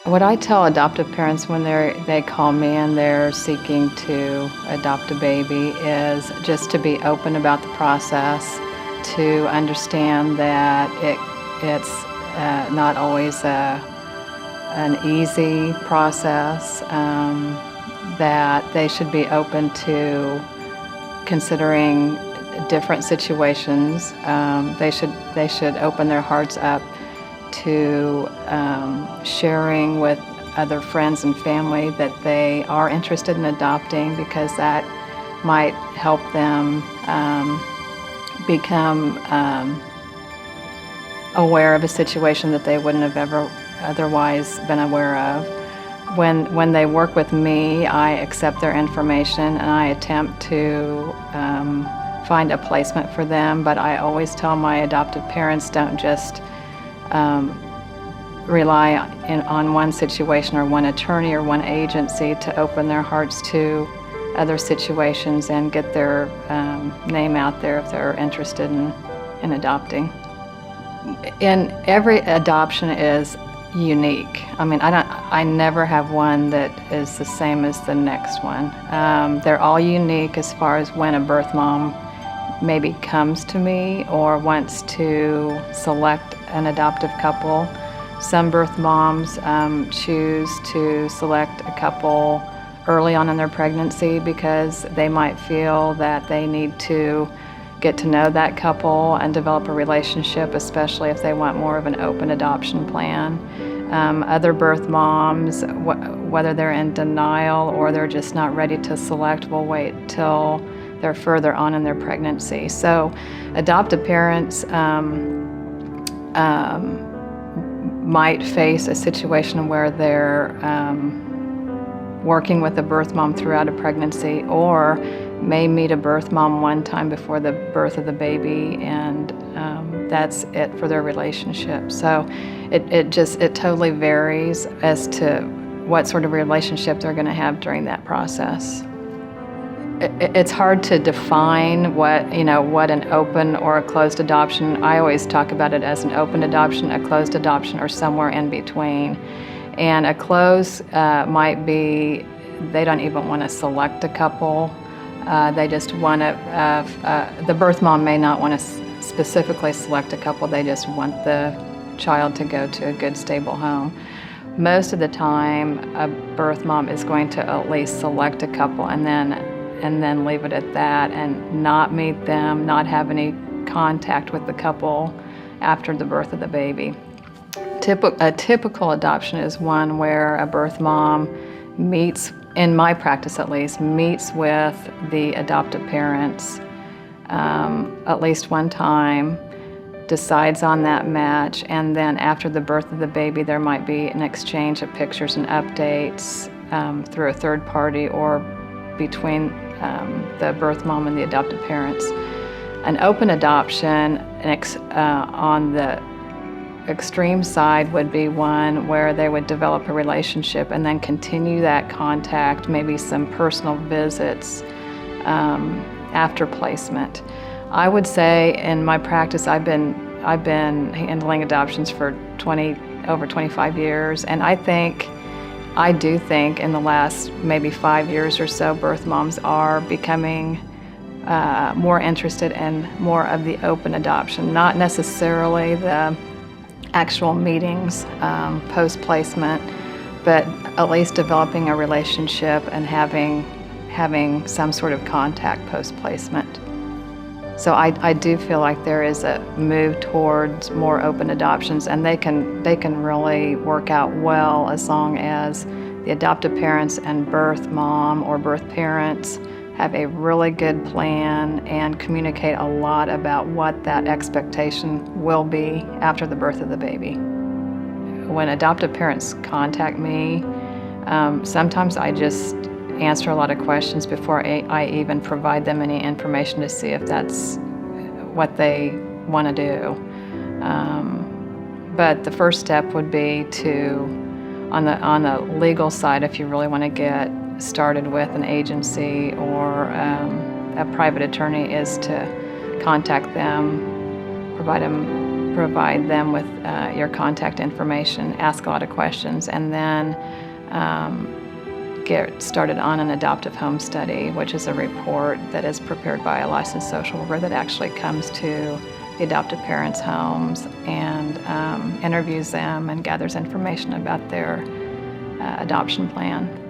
What I tell adoptive parents when they call me and they're seeking to adopt a baby is just to be open about the process, to understand that it's not always an easy process, that they should be open to considering different situations. They should open their hearts up to sharing with other friends and family that they are interested in adopting, because that might help them become aware of a situation that they wouldn't have ever otherwise been aware of. When they work with me, I accept their information and I attempt to find a placement for them, but I always tell my adoptive parents, don't just rely on one situation or one attorney or one agency to open their hearts to other situations and get their name out there if they're interested in adopting. And every adoption is unique. I mean, I never have one that is the same as the next one. They're all unique as far as when a birth mom maybe comes to me or wants to select an adoptive couple. Some birth moms choose to select a couple early on in their pregnancy because they might feel that they need to get to know that couple and develop a relationship, especially if they want more of an open adoption plan. Other birth moms, whether they're in denial or they're just not ready to select, will wait till they're further on in their pregnancy. So adoptive parents might face a situation where they're working with a birth mom throughout a pregnancy, or may meet a birth mom one time before the birth of the baby, and that's it for their relationship. So it totally varies as to what sort of relationship they're going to have during that process. It's hard to define what an open or a closed adoption. I always talk about it as an open adoption, a closed adoption, or somewhere in between. And a closed might be they don't even want to select a couple. They just want to, the birth mom may not want to specifically select a couple, they just want the child to go to a good, stable home. Most of the time, a birth mom is going to at least select a couple and then leave it at that and not meet them, not have any contact with the couple after the birth of the baby. A typical adoption is one where a birth mom meets, in my practice at least, meets with the adoptive parents at least one time, decides on that match, and then after the birth of the baby there might be an exchange of pictures and updates through a third party or between the birth mom and the adoptive parents. An open adoption on the extreme side would be one where they would develop a relationship and then continue that contact, maybe some personal visits after placement. I would say in my practice, I've been handling adoptions for over 25 years, and I do think in the last maybe 5 years or so, birth moms are becoming more interested in more of the open adoption, not necessarily the actual meetings post-placement, but at least developing a relationship and having some sort of contact post-placement. So I do feel like there is a move towards more open adoptions, and they can really work out well as long as the adoptive parents and birth mom or birth parents have a really good plan and communicate a lot about what that expectation will be after the birth of the baby. When adoptive parents contact me, sometimes I just answer a lot of questions before I even provide them any information to see if that's what they want to do. But the first step would be to, on the legal side, if you really want to get started with an agency or a private attorney, is to contact them, provide them provide them with your contact information, ask a lot of questions, and then get started on an adoptive home study, which is a report that is prepared by a licensed social worker that actually comes to the adoptive parents' homes and interviews them and gathers information about their adoption plan.